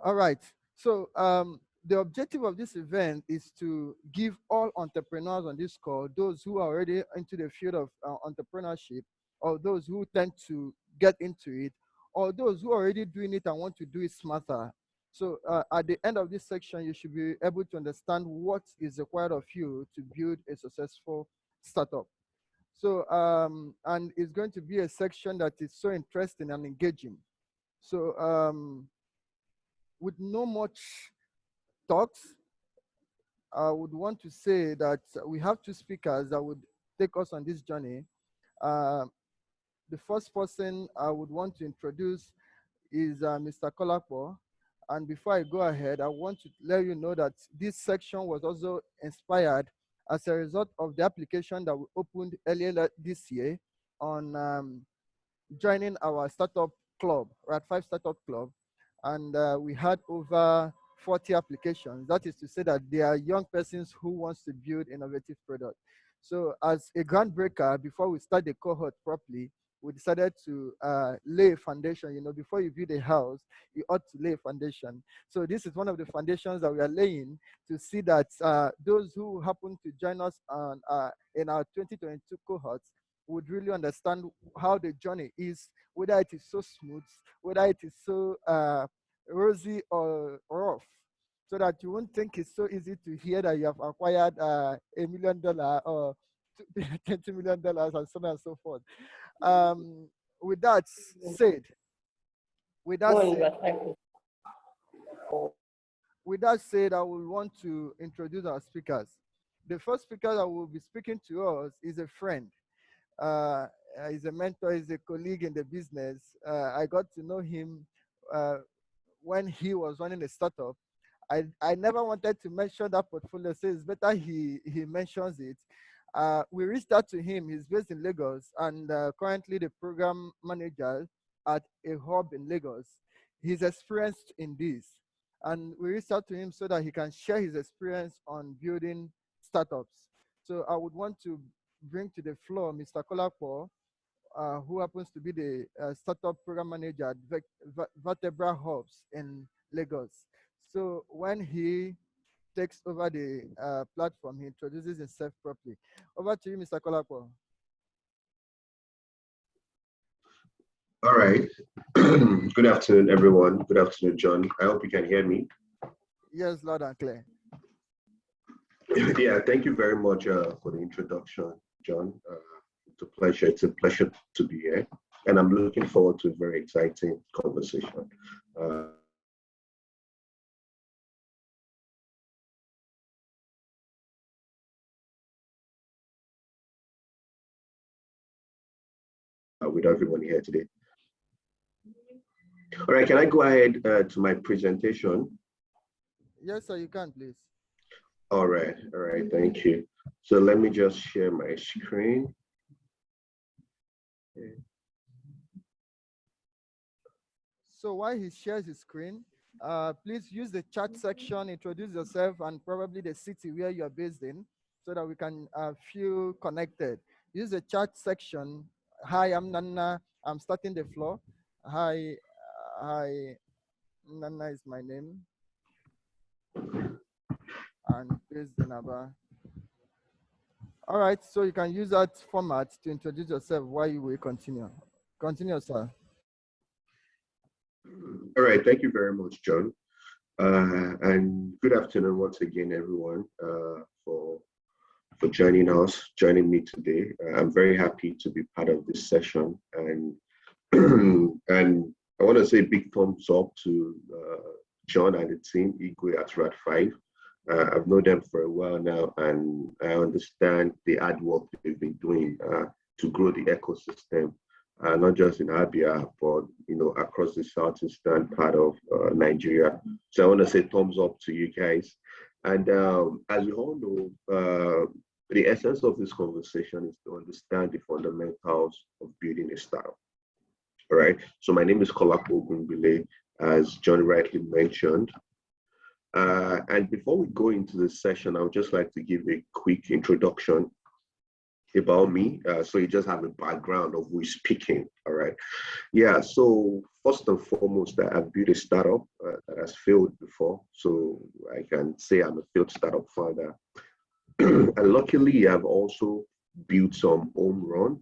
All right. So the objective of this event is to give all entrepreneurs on this call, those who are already into the field of entrepreneurship, or those who tend to get into it, or those who are already doing it and want to do it smarter. So at the end of this section, you should be able to understand what is required of you to build a successful startup. So, and it's going to be a section that is so interesting and engaging. So, with no much talks, I would want to say that we have two speakers that would take us on this journey. Uh, the first person I would want to introduce is Mr. Kola. And before I go ahead, I want to let you know that this section was also inspired as a result of the application that we opened earlier this year on joining our startup club, RAD5 Startup Club, and we had over 40 applications. That is to say that they are young persons who wants to build innovative products. So as a groundbreaker, before we start the cohort properly, we decided to lay a foundation. You know, before you build a house, you ought to lay a foundation. So this is one of the foundations that we are laying to see that those who happen to join us on, in our 2022 cohorts would really understand how the journey is, whether it is so smooth, whether it is so rosy or rough, so that you won't think it's so easy to hear that you have acquired $1 million or $20 million and so on and so forth. With that said, with that said, I will want to introduce our speakers. The first speaker that will be speaking to us is a friend. He's a mentor, he's a colleague in the business. I got to know him when he was running a startup. I never wanted to mention that portfolio, so it's better he mentions it. We reached out to him. He's based in Lagos and currently the program manager at a hub in Lagos. He's experienced in this. And we reached out to him so that he can share his experience on building startups. So I would want to bring to the floor Mr. Kolapo, who happens to be the startup program manager at Vatebra hubs in Lagos. So when he takes over the platform, he introduces himself properly. Over to you, Mr. Kolapo. All right. Good afternoon, everyone. Good afternoon, John. I hope you can hear me. Yes, loud and clear. Yeah, thank you very much for the introduction, John. It's a pleasure. It's a pleasure to be here. And I'm looking forward to a very exciting conversation. With everyone here today. All right, can I go ahead to my presentation? Yes, sir, you can, please. All right, thank you. So let me just share my screen. Okay. So while he shares his screen, please use the chat section, introduce yourself and probably the city where you're based in so that we can feel connected. Use the chat section. Hi, I'm Nana. I'm starting the floor. Hi, Nana is my name. And based in Aba. All right, so you can use that format to introduce yourself while you will continue. Continue, sir. All right, thank you very much, John. And good afternoon once again, everyone, for joining me today. I'm very happy to be part of this session, and and I want to say big thumbs up to John and the team, Igwe at RAD5. I've known them for a while now, and I understand the hard work they've been doing to grow the ecosystem, not just in Abia, but across the southeastern part of Nigeria. So I want to say thumbs up to you guys. And as we all know, the essence of this conversation is to understand the fundamentals of building a startup. All right. So my name is Kola Ogungbile, as John rightly mentioned. And before we go into this session, I would just like to give a quick introduction about me. So you just have a background of who is speaking. All right. Yeah. So first and foremost, I've built a startup that has failed before. So I can say I'm a failed startup founder. And luckily, I've also built some home run,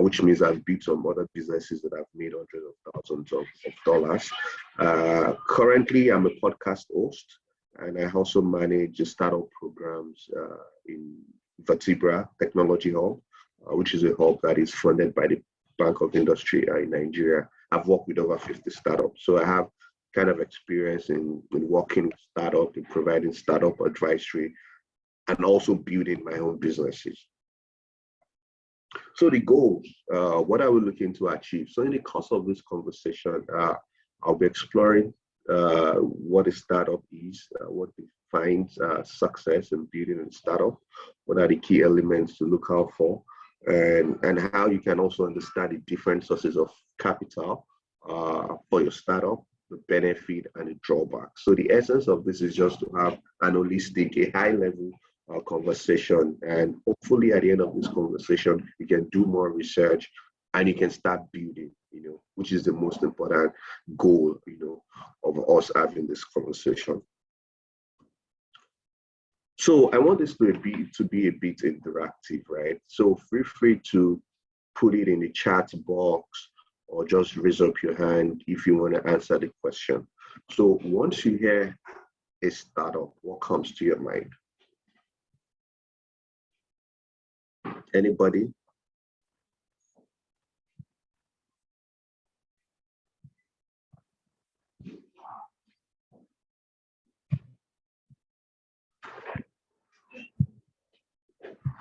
which means I've built some other businesses that have made hundreds of thousands of dollars. Currently, I'm a podcast host, and I also manage startup programs in Vatebra Technology Hub, which is a hub that is funded by the Bank of Industry in Nigeria. I've worked with over 50 startups, so I have kind of experience in working with startup, in providing startup advisory, and also building my own businesses. So the goals, what are we looking to achieve? So in the course of this conversation, I'll be exploring what a startup is, what defines success in building a startup, what are the key elements to look out for, and how you can also understand the different sources of capital for your startup, the benefit and the drawback. So the essence of this is just to have an holistic, a high level conversation, and hopefully at the end of this conversation you can do more research and you can start building, which is the most important goal, of us having this conversation. So I want this to be a bit interactive, right? So feel free to put it in the chat box or just raise up your hand if you want to answer the question. So once you hear a startup, what comes to your mind? Anybody?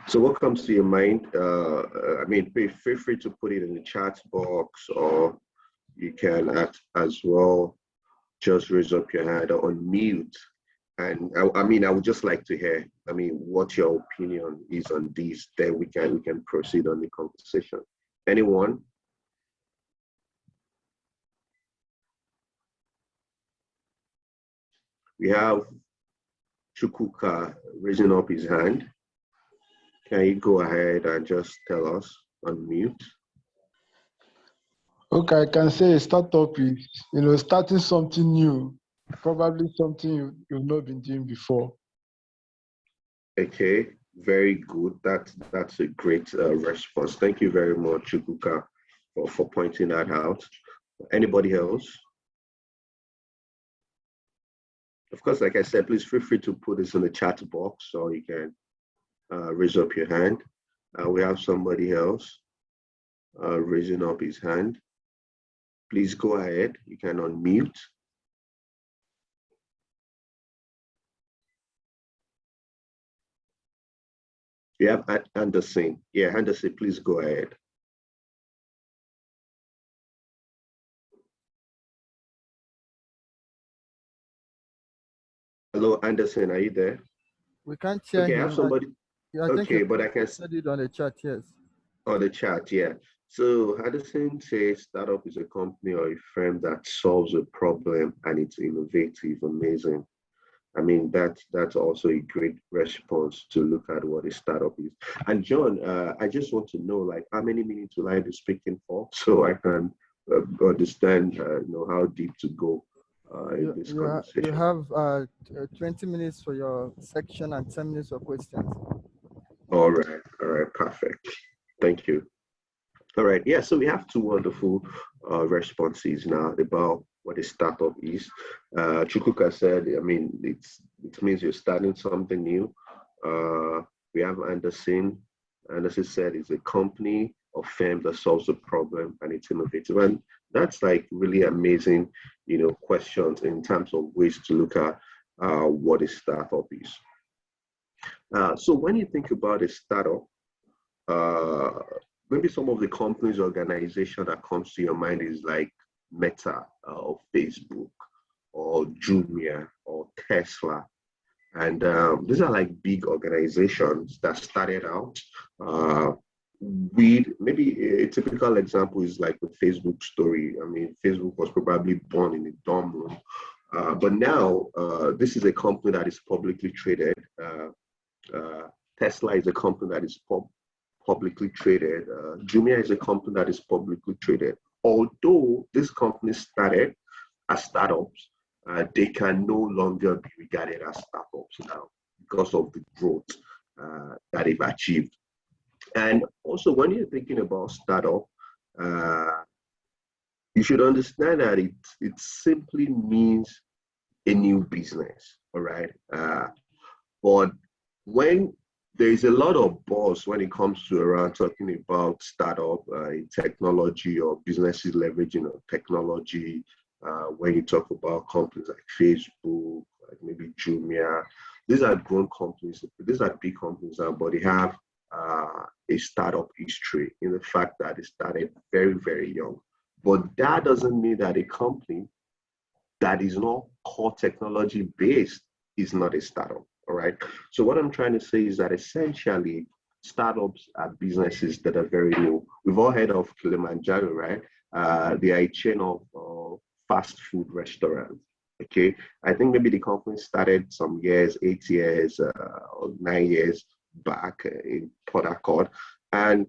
So what comes to your mind? Feel free to put it in the chat box, or you can as well just raise up your hand or unmute. And I would just like to hear, what your opinion is on this. Then we can proceed on the conversation. Anyone? We have Chukuka raising up his hand. Can you go ahead and just tell us, unmute? Okay, I can say a startup is, starting something new, probably something you've not been doing before. Okay, very good. That's a great response. Thank you very much, Chukuka, for pointing that out. Anybody else? Of course, like I said, please feel free to put this in the chat box so you can raise up your hand. We have somebody else raising up his hand. Please go ahead. You can unmute. We have Anderson. Yeah, Anderson, please go ahead. Hello, Anderson, are you there? We can't hear him. I have somebody. Yeah, but I can said it on the chat, yes. On the chat, yeah. So Anderson says startup is a company or a firm that solves a problem and it's innovative, amazing. That's also a great response to look at what a startup is. And John, I just want to know, how many minutes will I be speaking for, so I can understand, how deep to go in this conversation. You have 20 minutes for your section and 10 minutes for questions. All right, perfect. Thank you. All right, yeah, so we have two wonderful responses now about what a startup is. Chukuka said, it means you're starting something new. We have Anderson. Anderson said it's a company or firm that solves a problem and it's innovative. And that's really amazing, questions in terms of ways to look at what a startup is. So when you think about a startup, maybe some of the companies, organization that comes to your mind is like Meta or Facebook or Jumia or Tesla. And these are big organizations that started out with, maybe a typical example is the Facebook story. Facebook was probably born in a dorm room. But now this is a company that is publicly traded. Tesla is a company that is publicly traded. Jumia is a company that is publicly traded. Although this company started as startups, they can no longer be regarded as startups now because of the growth that they've achieved. And also, when you're thinking about startup, you should understand that it simply means a new business, all right? But when there is a lot of buzz when it comes to around talking about startup in technology or businesses leveraging on technology, when you talk about companies like Facebook, like maybe Jumia, these are grown companies, these are big companies now, but they have a startup history in the fact that they started very, very young. But that doesn't mean that a company that is not core technology based is not a startup, all right? So what I'm trying to say is that essentially startups are businesses that are very new. We've all heard of Kilimanjaro, right? They are a chain of fast food restaurants, okay? I think maybe the company started some years, 8 years or 9 years back in Port Harcourt. And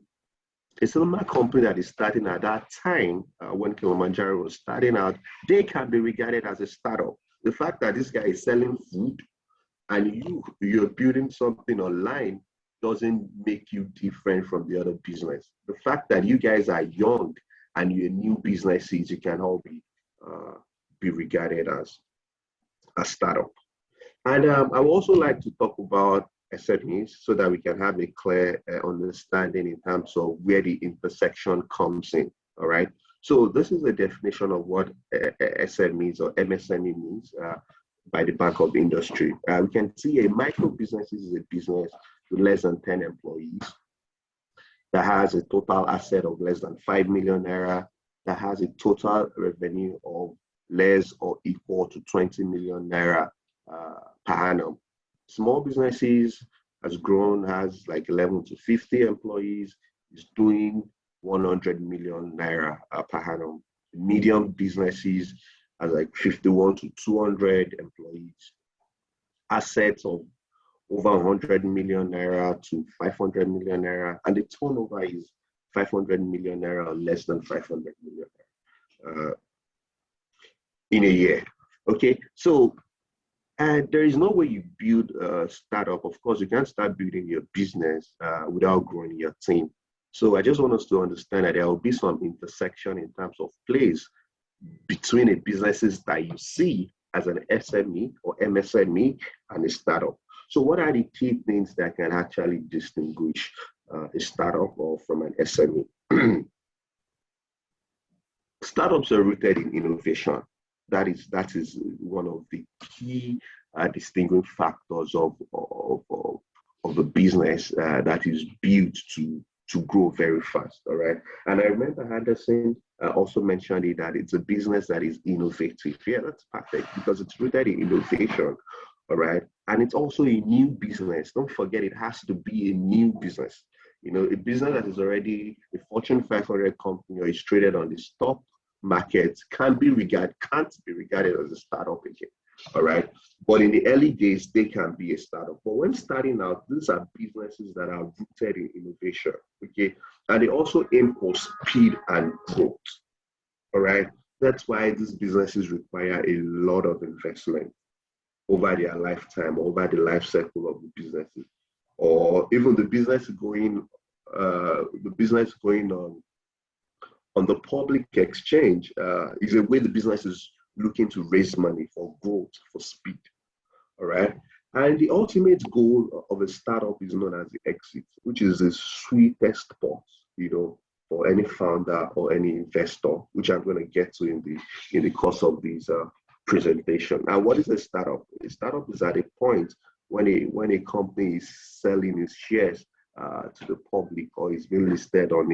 it's a normal company that is starting at that time when Kilimanjaro was starting out, they can be regarded as a startup. The fact that this guy is selling food and you're building something online doesn't make you different from the other business. The fact that you guys are young and you're new businesses, you can all be regarded as a startup. And I would also like to talk about SMEs so that we can have a clear understanding in terms of where the intersection comes in, all right? So this is a definition of what SMEs or MSME means by the Bank of Industry. We can see a micro business is a business with less than 10 employees that has a total asset of less than 5 million naira, that has a total revenue of less or equal to 20 million naira per annum. Small businesses has grown, has like 11 to 50 employees, is doing 100 million naira per annum. Medium businesses has like 51 to 200 employees. Assets of over 100 million naira to 500 million naira, and the turnover is 500 million naira or less than 500 million naira in a year. Okay, so and there is no way you build a startup. Of course, you can't start building your business without growing your team. So I just want us to understand that there will be some intersection in terms of place between the businesses that you see as an SME or MSME and a startup. So what are the key things that can actually distinguish a startup or from an SME? Startups are rooted in innovation. That is one of the key distinguishing factors of a business that is built to grow very fast. All right. And I remember Henderson also mentioned it, that it's a business that is innovative. Yeah, that's perfect because it's rooted in innovation. All right. And it's also a new business. Don't forget, it has to be a new business. You know, a business that is already a Fortune 500 company or is traded on the stock market can't be regarded as a startup again. All right. But in the early days, they can be a startup. But when starting out, these are businesses that are rooted in innovation. Okay. And they also aim for speed and growth. All right. That's why these businesses require a lot of investment over their lifetime, over the life cycle of the businesses, or even the business going on the public exchange is a way the business is looking to raise money for growth, for speed. All right. And the ultimate goal of a startup is known as the exit, which is the sweetest part, you know, for any founder or any investor, which I'm going to get to in the course of this presentation. Now, what is a startup? A startup is at a point when a company is selling its shares to the public or is being listed on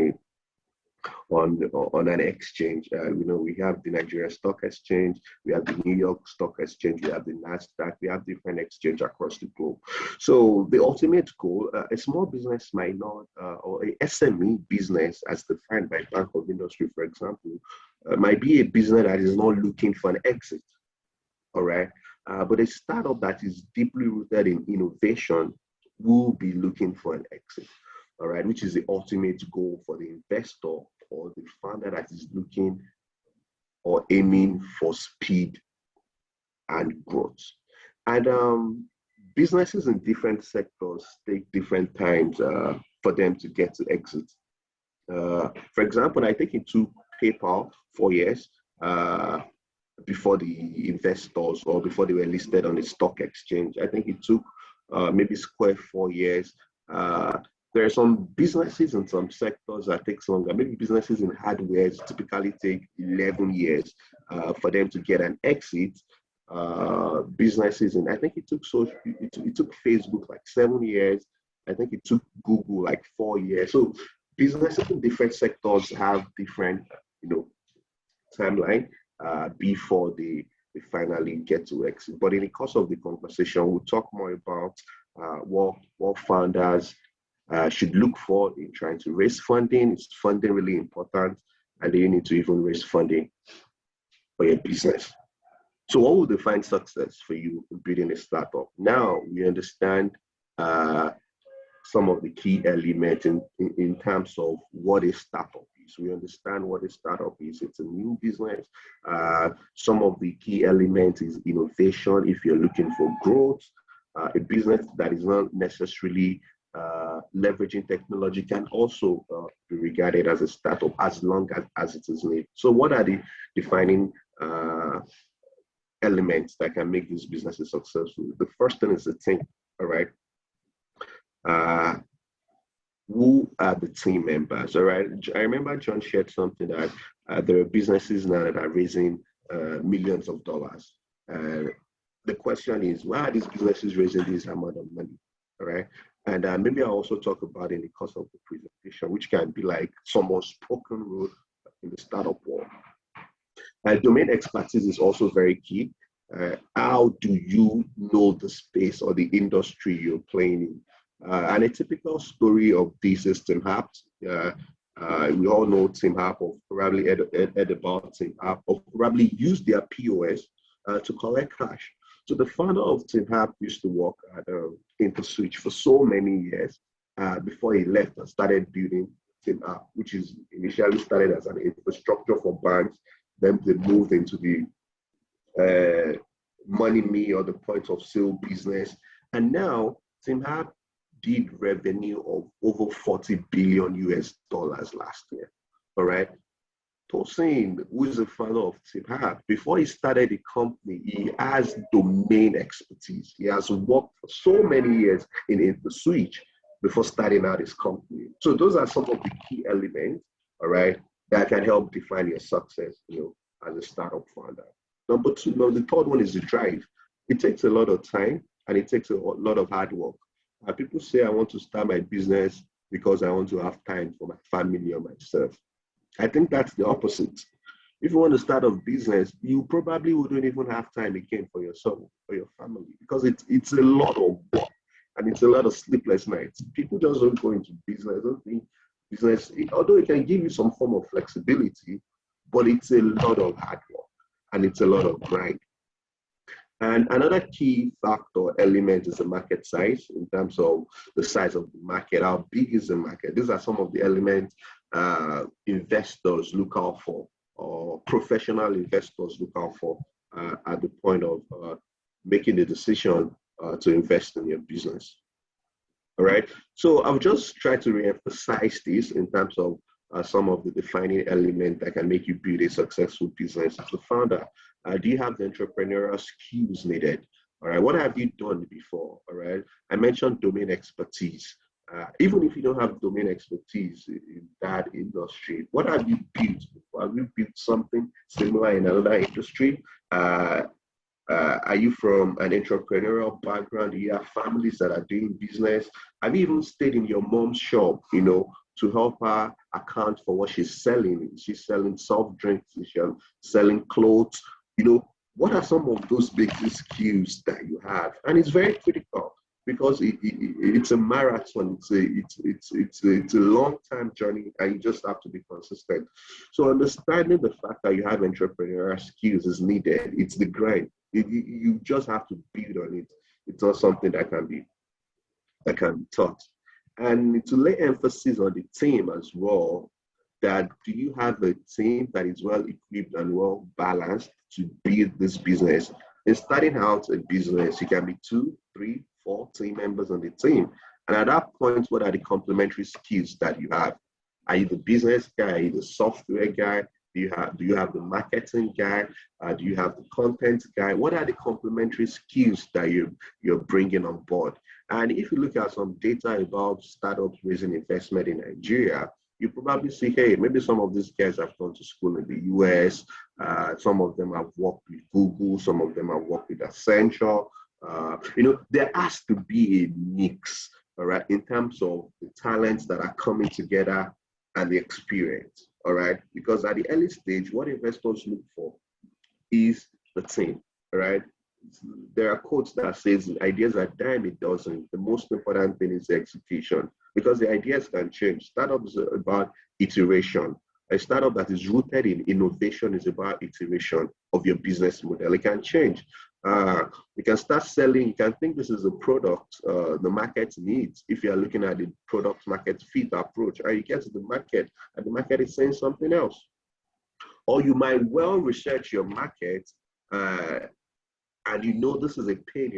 an exchange. You know, we have the Nigeria Stock Exchange, we have the New York Stock Exchange, we have the NASDAQ, we have different exchanges across the globe. So the ultimate goal, a small business might not, or a SME business as defined by Bank of Industry, for example, might be a business that is not looking for an exit, all right? But a startup that is deeply rooted in innovation will be looking for an exit. all right, which is the ultimate goal for the investor or the founder that is looking or aiming for speed and growth. And businesses in different sectors take different times for them to get to exit. For example, I think it took PayPal 4 years before the investors or before they were listed on the stock exchange. I think it took maybe Square 4 years. There are some businesses in some sectors that takes longer. Maybe businesses in hardware typically take 11 years for them to get an exit. Businesses in, I think it took it took Facebook like 7 years. I think it took Google like 4 years. So businesses in different sectors have different, timeline before they finally get to exit. But in the course of the conversation, we'll talk more about what founders should look for in trying to raise funding. Is funding really important? And do you need to even raise funding for your business? So what will define success for you in building a startup? Now we understand some of the key elements in terms of what a startup is. We understand what a startup is. It's a new business. Some of the key elements is innovation. If you're looking for growth, a business that is not necessarily leveraging technology can also be regarded as a startup as long as it is made. So what are the defining elements that can make these businesses successful? The first thing is the team, all right? Who are the team members, all right? I remember John shared something that there are businesses now that are raising millions of dollars. The question is, why are these businesses raising this amount of money, all right? And maybe I'll also talk about in the course of the presentation, which can be like some unspoken rule in the startup world. Domain expertise is also very key. How do you know the space or the industry you're playing in? And a typical story of this is Tim Hapt. We all know Tim Hapt, or probably heard about Tim Hapt, or probably used their POS to collect cash. So the founder of Tim Hapt used to work at InfoSwitch for so many years before he left and started building Tim Hapt, which is initially started as an infrastructure for banks. Then they moved into the money me or the point of sale business. And now Tim Hapt did revenue of over 40 billion US dollars last year. All right. Tosin, who is the founder of Tim Hapt, before he started the company, he has domain expertise. He has worked for so many years in InfoSwitch before starting out his company. So those are some of the key elements, all right, that can help define your success, as a startup founder. Number two, the third one is the drive. It takes a lot of time and it takes a lot of hard work. People say, I want to start my business because I want to have time for my family or myself. I think that's the opposite. If you want to start a business, you probably wouldn't even have time again for yourself or your family, because it's a lot of work and it's a lot of sleepless nights. People just don't go into business. I don't think business, although it can give you some form of flexibility, but it's a lot of hard work and it's a lot of grind. And another key factor element is the market size, in terms of the size of the market. How big is the market? These are some of the elements investors look out for, or professional investors look out for at the point of making the decision to invest in your business. All right. So I'll just try to reemphasize this in terms of some of the defining elements that can make you build a successful business as a founder. Do you have the entrepreneurial skills needed? All right, what have you done before? All right, I mentioned domain expertise. Even if you don't have domain expertise in that industry, what have you built before? Have you built something similar in another industry? Are you from an entrepreneurial background? Do you have families that are doing business? Have you even stayed in your mom's shop, to help her account for what she's selling? She's selling soft drinks, she's selling clothes. What are some of those basic skills that you have? And it's very critical, because it's a marathon. It's a long-term journey, and you just have to be consistent. So understanding the fact that you have entrepreneurial skills is needed. It's the grind. You just have to build on it. It's not something that can be taught. And to lay emphasis on the team as well, that do you have a team that is well equipped and well balanced to build this business? In starting out a business, you can be 2, 3, 4 team members on the team. And at that point, what are the complementary skills that you have? Are you the business guy? Are you the software guy? Do you have the marketing guy? Do you have the content guy? What are the complementary skills that you're bringing on board? And if you look at some data about startups raising investment in Nigeria, you probably see, hey, maybe some of these guys have gone to school in the US. Some of them have worked with Google. Some of them have worked with Accenture. There has to be a mix, all right, in terms of the talents that are coming together and the experience, all right? Because at the early stage, what investors look for is the team, all right? There are quotes that says ideas are dime a dozen. The most important thing is the execution, because the ideas can change. Startups are about iteration. A startup that is rooted in innovation is about iteration of your business model. It can change. You can start selling. You can think this is a product the market needs. If you are looking at the product market fit approach, and you get to the market and the market is saying something else. Or you might well research your market and you know this is a pain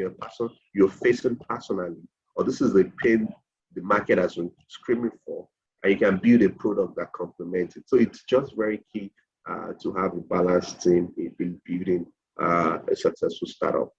you're facing personally, or this is a pain the market has been screaming for, and you can build a product that complements it. So it's just very key to have a balanced team in building a successful startup.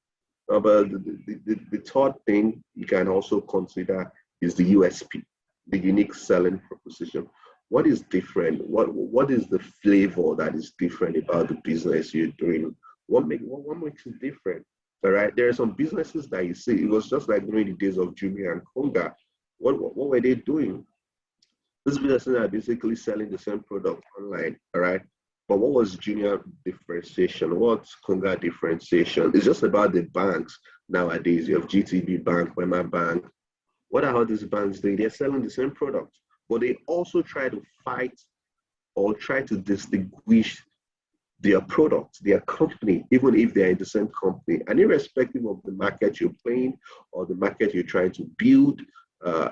But the third thing you can also consider is the USP, the unique selling proposition. What is different? What is the flavor that is different about the business you're doing? What makes it different? All right. There are some businesses that you see, it was just like during the days of Jumia and Konga. What were they doing? These businesses are basically selling the same product online, all right? But what was Jumia differentiation? What's Konga differentiation? It's just about the banks nowadays. You have GTB Bank, Wema Bank. What are all these banks doing? They're selling the same product, but they also try to fight or try to distinguish their product, their company, even if they're in the same company. And irrespective of the market you're playing or the market you're trying to build,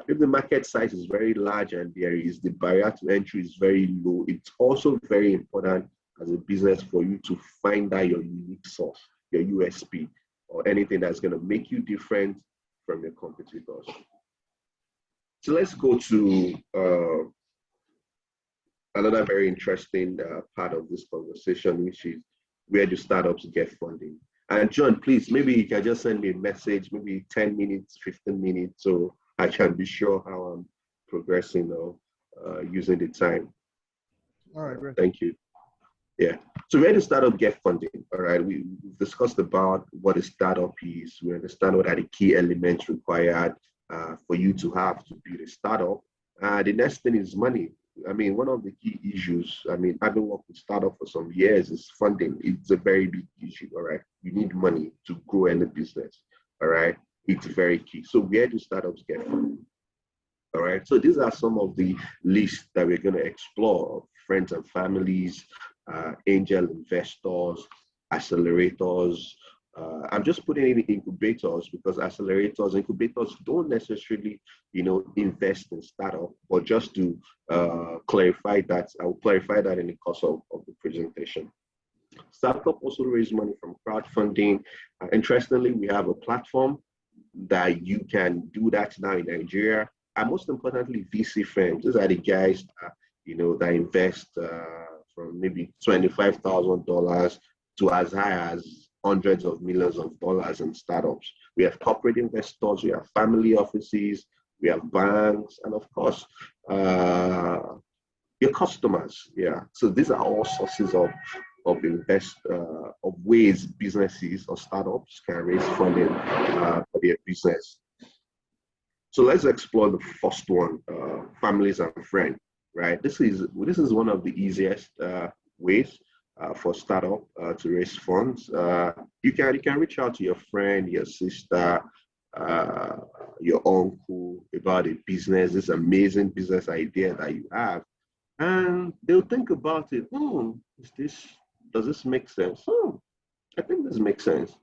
if the market size is very large and the barrier to entry is very low, it's also very important as a business for you to find out your unique source, your USP, or anything that's going to make you different from your competitors. So let's go to another very interesting part of this conversation, which is where do startups get funding? And John, please, maybe you can just send me a message, maybe 10 minutes, 15 minutes, so I can be sure how I'm progressing or using the time. All right, great. Thank you. Yeah. So where does startup get funding? All right. We've discussed about what a startup is. We understand what are the key elements required for you to have to build a startup. The next thing is money. I mean, one of the key issues, I mean, I've been working with startup for some years, is funding. It's a very big issue, all right? You need money to grow any business, all right? It's very key. So where do startups get funding? All right, so these are some of the lists that we're going to explore: friends and families, angel investors, accelerators. I'm just putting in incubators because incubators don't necessarily, invest in startup, but just to clarify that, I will clarify that in the course of the presentation. Startup also raise money from crowdfunding. Interestingly, we have a platform that you can do that now in Nigeria. And most importantly, VC firms. These are the guys that invest from maybe $25,000 to as high as hundreds of millions of dollars in startups. We have corporate investors, we have family offices, we have banks, and of course, your customers. Yeah. So these are all sources of ways businesses or startups can raise funding for their business. So let's explore the first one, families and friends, right? This is one of the easiest ways for startup to raise funds. You can reach out to your friend, your sister, your uncle about a business, this amazing business idea that you have, and they'll think about it. Does this make sense? I think this makes sense.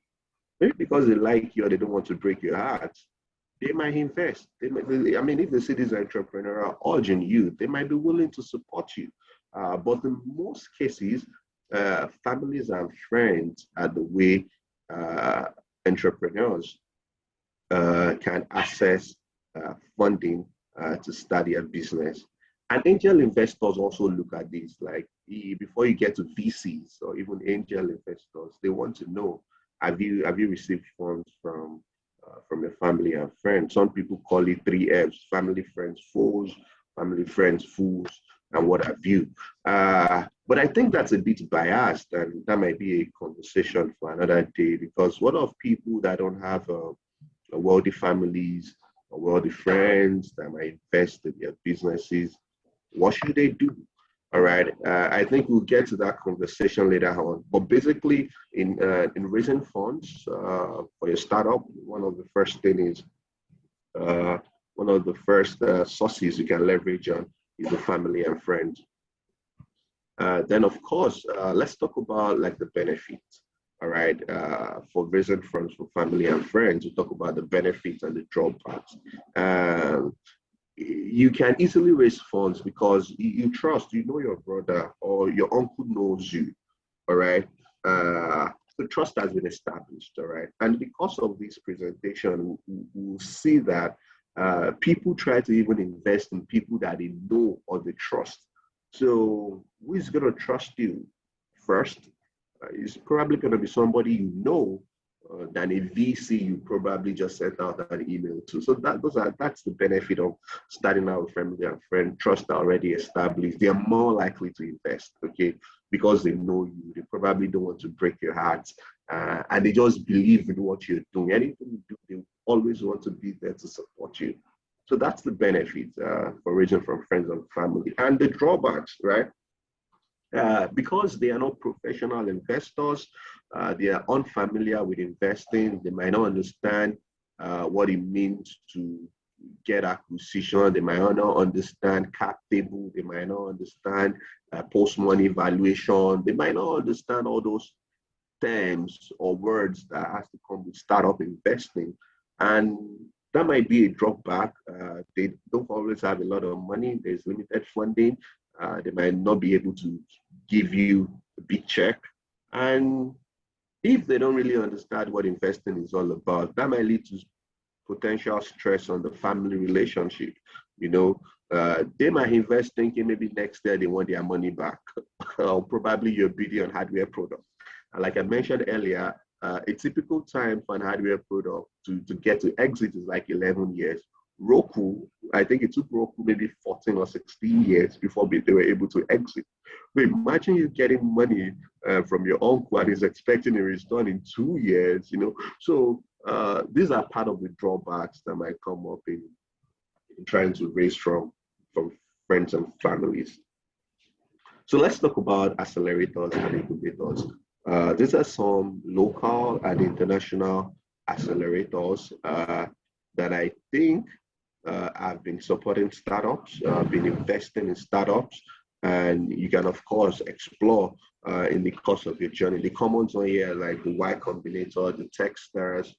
Maybe because they like you or they don't want to break your heart. they might invest. I mean, if they see this entrepreneurial urge in you, they might be willing to support you. But in most cases, families and friends are the way entrepreneurs can access funding to start their business. And angel investors also look at this, like before you get to VCs or even angel investors, they want to know, have you received funds from your family and friends? Some people call it 3Fs: family, friends, foes, family, friends, fools, and what have you. But I think that's a bit biased, and that might be a conversation for another day, because what of people that don't have wealthy families or wealthy friends that might invest in their businesses? What should they do? All right. I think we'll get to that conversation later on. But basically, in raising funds for your startup, one of the first sources you can leverage on is the family and friends. Then, of course, let's talk about like the benefits. All right. For raising funds for family and friends, we talk about the benefits and the drawbacks. You can easily raise funds because you trust, you know your brother or your uncle knows you, all right? So trust has been established, all right? And because of this presentation, we'll see that people try to even invest in people that they know or they trust. So who is going to trust you first? It's probably going to be somebody you know than a VC you probably just sent out an email to. So that's the benefit of starting out with family and friend. Trust already established. They are more likely to invest, okay, because they know you. They probably don't want to break your heart, and they just believe in what you're doing. Anything you do, they always want to be there to support you. So that's the benefit for raising from friends and family. And the drawbacks, right? Because they are not professional investors, they are unfamiliar with investing. They might not understand what it means to get acquisition. They might not understand cap table. They might not understand post-money valuation. They might not understand all those terms or words that has to come with startup investing. And that might be a drawback. They don't always have a lot of money. There's limited funding. They might not be able to give you a big check. And if they don't really understand what investing is all about, that might lead to potential stress on the family relationship. You know, they might invest thinking maybe next year they want their money back, or probably you're bidding on hardware products. And like I mentioned earlier, a typical time for an hardware product to get to exit is like 11 years. Roku, I think it took Roku maybe 14 or 16 years before they were able to exit. But imagine you getting money from your uncle and he's expecting a return in 2 years, you know. So these are part of the drawbacks that might come up in trying to raise from friends and families. So let's talk about accelerators and incubators. These are some local and international accelerators that I think have been supporting startups, been investing in startups, and you can of course explore in the course of your journey. The commons on here like the Y Combinator, the Techstars.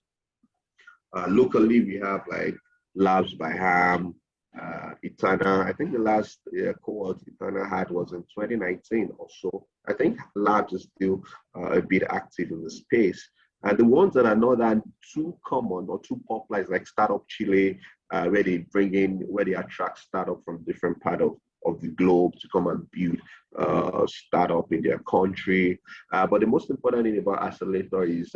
Locally, we have like Labs by Ham, Etana. I think the last cohort Etana had was in 2019 or so. I think Labs is still a bit active in the space. And the ones that are not that too common or too popular is like Startup Chile, where they attract startup from different part of the globe to come and build startup in their country. But the most important thing about Accelerator is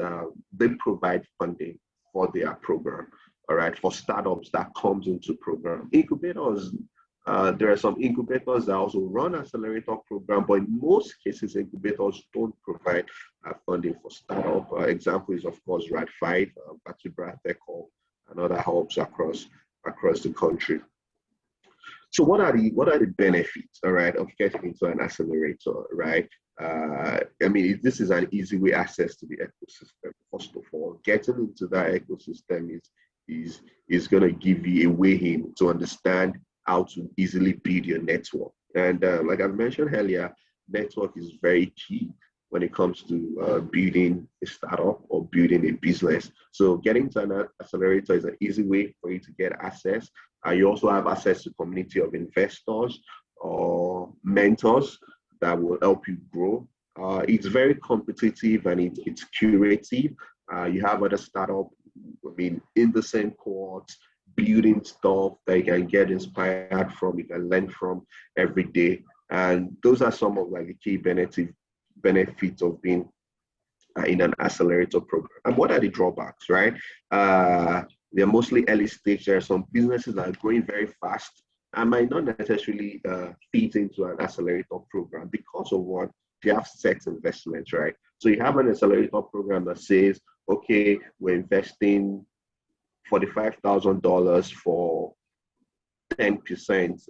they provide funding for their program, all right, for startups that comes into program. Incubators, there are some incubators that also run accelerator program, but in most cases, incubators don't provide funding for startup. Example is, of course, RAD5, Vatebra, and other hubs across the country. So what are the benefits, all right, of getting into an accelerator, right? I mean, this is an easy way access to the ecosystem. First of all, getting into that ecosystem is going to give you a way in to understand how to easily build your network. And like I mentioned earlier, network is very key. when it comes to building a startup or building a business. So getting to an accelerator is an easy way for you to get access. You also have access to community of investors or mentors that will help you grow. It's very competitive and it's curative. You have other startup, in the same cohort, building stuff that you can get inspired from, you can learn from every day. And those are some of like the key benefits of being in an accelerator program. And what are the drawbacks, right? They're mostly early stage. There are some businesses that are growing very fast and might not necessarily fit into an accelerator program because of what they have set investments, right? So you have an accelerator program that says, okay, we're investing $45,000 for 10%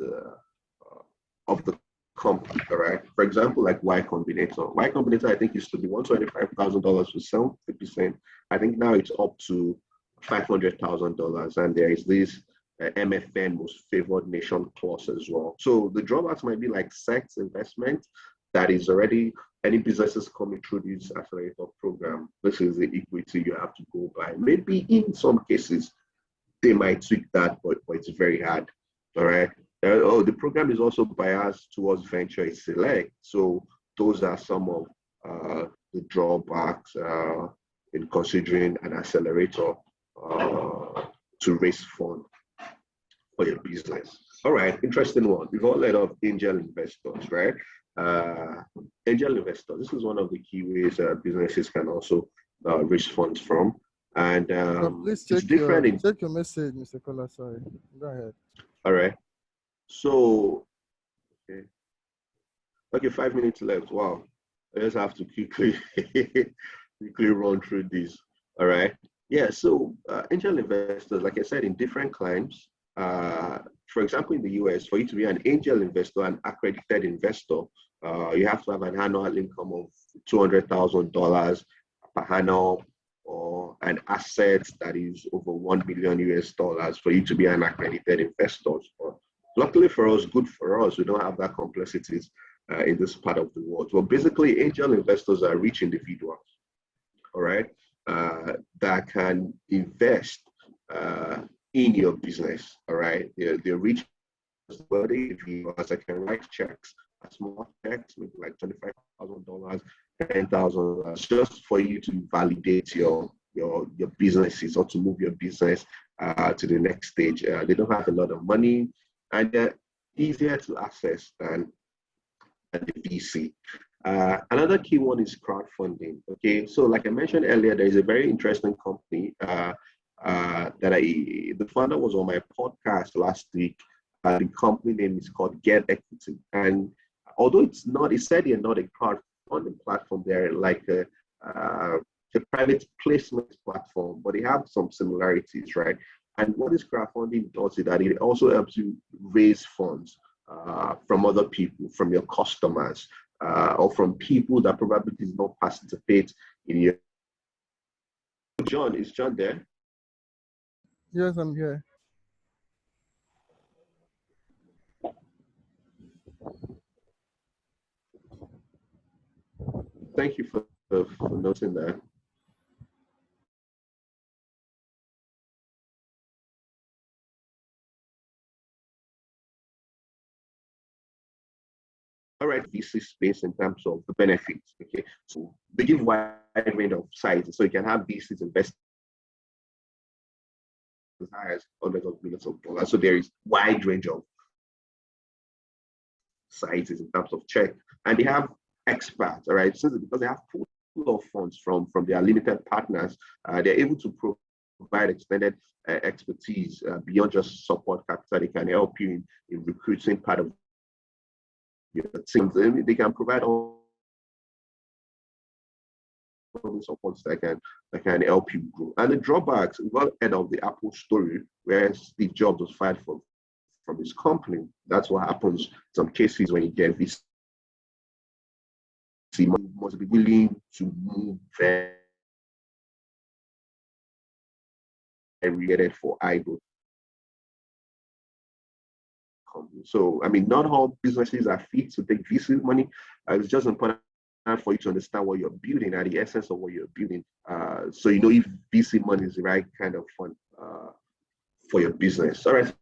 of the company, all right? For example, like Y Combinator. Y Combinator, I think, used to be $125,000 for 70%. I think now it's up to $500,000. And there is this MFN, most favored nation clause as well. So the drawbacks might be like sex investment that is already, any businesses coming through this accelerator program, this is the equity you have to go by. Maybe in some cases, they might tweak that, but it's very hard, all right? The program is also biased towards venture select. So those are some of the drawbacks in considering an accelerator to raise funds for your business. All right, interesting one. We've all heard of angel investors, right? Angel investors, this is one of the key ways businesses can also raise funds from. And please it's different check your message, Mr. Kola. Sorry. Go ahead. All right. So, okay, 5 minutes left. Wow. I just have to quickly run through this. All right. Yeah. So, angel investors, like I said, in different climes. For example, in the US, for you to be an angel investor, an accredited investor, you have to have an annual income of $200,000 per annum, or an asset that is over $1 million US for you to be an accredited investor. Luckily for us, good for us, we don't have that complexities in this part of the world. Well, basically, angel investors are rich individuals, all right, that can invest in your business, all right? They're rich individuals that can write checks, small checks, maybe like $25,000, $10,000, just for you to validate your businesses or to move your business to the next stage. They don't have a lot of money, and they're easier to access than the VC. Another key one is crowdfunding. Okay, so like I mentioned earlier, there is a very interesting company that the founder was on my podcast last week. The company name is called GetEquity, and although it said they're not a crowdfunding platform, they're like a private placement platform, but they have some similarities, right? And what this crowdfunding does is that it also helps you raise funds from other people, from your customers, or from people that probably did not participate in your. John, is John there? Yes, I'm here. Thank you for noting that. All right, VC space in terms of the benefits. Okay, so they give wide range of sizes, so you can have VCs invest as high as hundreds of millions of dollars. So there is wide range of sizes in terms of check, and they have experts. All right, so because they have pool of funds from their limited partners, they're able to provide extended expertise beyond just support capital. They can help you in recruiting part of your team. They can provide all the supports that can help you grow. And the drawbacks, we've all heard of the Apple story where Steve Jobs was fired from his company. That's what happens in some cases when you get VC. You must be willing to move very for idle. So, I mean, not all businesses are fit to take VC money. It's just important for you to understand what you're building and the essence of what you're building. So you know if VC money is the right kind of fund for your business. All right.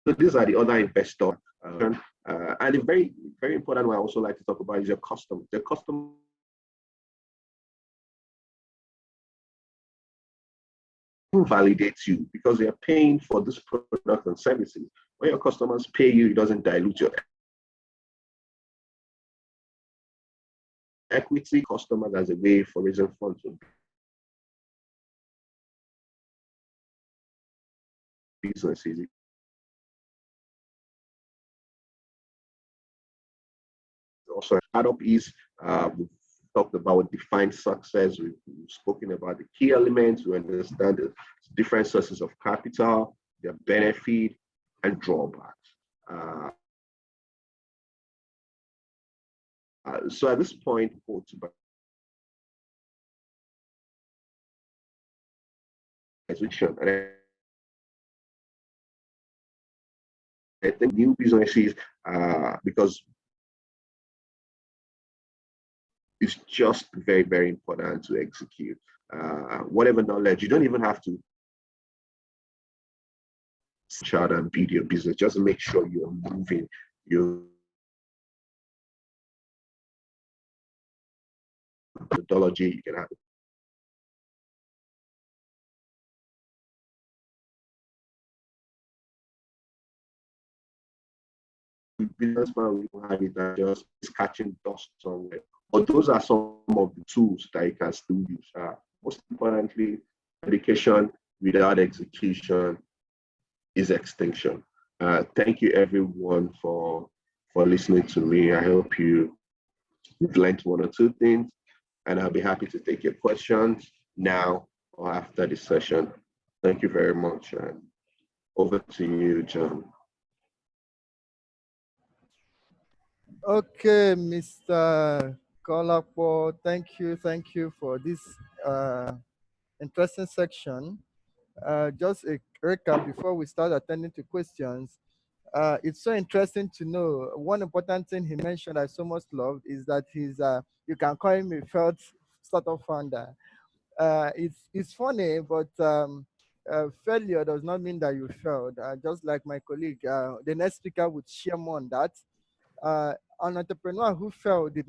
So these are the other investors. And the very, very important one I also like to talk about is your customer. The customer validates you because they're paying for this product and services. When your customers pay you, it doesn't dilute your equity. Customers as a way for raising funds to businesses. Also, a startup is we've talked about defined success. We've spoken about the key elements. We understand the different sources of capital, their benefit, and drawbacks. So at this point, and I think new businesses, because it's just very, very important to execute. Whatever knowledge, you don't even have to start and build your business. Just make sure you're moving. Your methodology, you can have businessman will have it that just is catching dust somewhere. But those are some of the tools that you can still use. Most importantly, education without execution is extinction. Thank you everyone for listening to me. I hope you've learned one or two things, and I'll be happy to take your questions now or after the session. Thank you very much, and over to you, John. Okay, Mr. Kola, thank you for this interesting section. Just a recap before we start attending to questions. It's so interesting to know. One important thing he mentioned I so much loved is that he's you can call him a failed startup founder. It's funny, but failure does not mean that you failed. Just like my colleague, the next speaker would share more on that. An entrepreneur who failed did